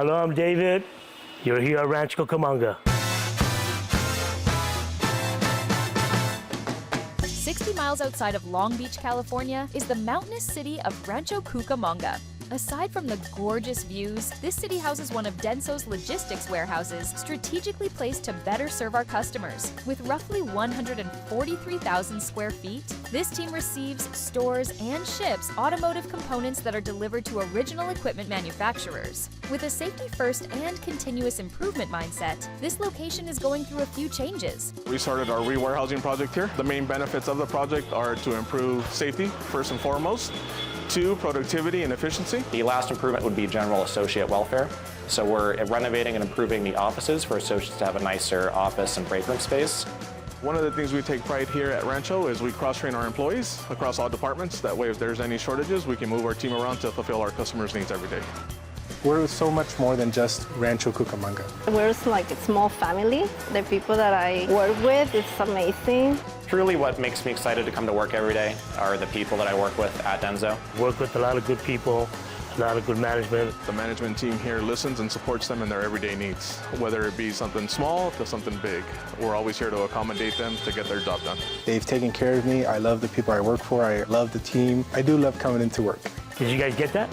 Hello, I'm David. You're here at Rancho Cucamonga. 60 miles outside of Long Beach, California, is the mountainous city of Rancho Cucamonga. Aside from the gorgeous views, this city houses one of DENSO's logistics warehouses, strategically placed to better serve our customers. With roughly 143,000 square feet, this team receives, stores, and ships automotive components that are delivered to original equipment manufacturers. With a safety-first and continuous improvement mindset, this location is going through a few changes. We started our re-warehousing project here. The main benefits of the project are to improve safety, first and foremost. 2, productivity and efficiency. The last improvement would be general associate welfare. So we're renovating and improving the offices for associates to have a nicer office and break room space. One of the things we take pride here at Rancho is we cross-train our employees across all departments. That way, if there's any shortages, we can move our team around to fulfill our customers' needs every day. We're so much more than just Rancho Cucamonga. We're like a small family. The people that I work with, it's amazing. Truly what makes me excited to come to work every day are the people that I work with at DENSO. Work with a lot of good people, a lot of good management. The management team here listens and supports them in their everyday needs, whether it be something small to something big. We're always here to accommodate them to get their job done. They've taken care of me. I love the people I work for. I love the team. I do love coming into work. Did you guys get that?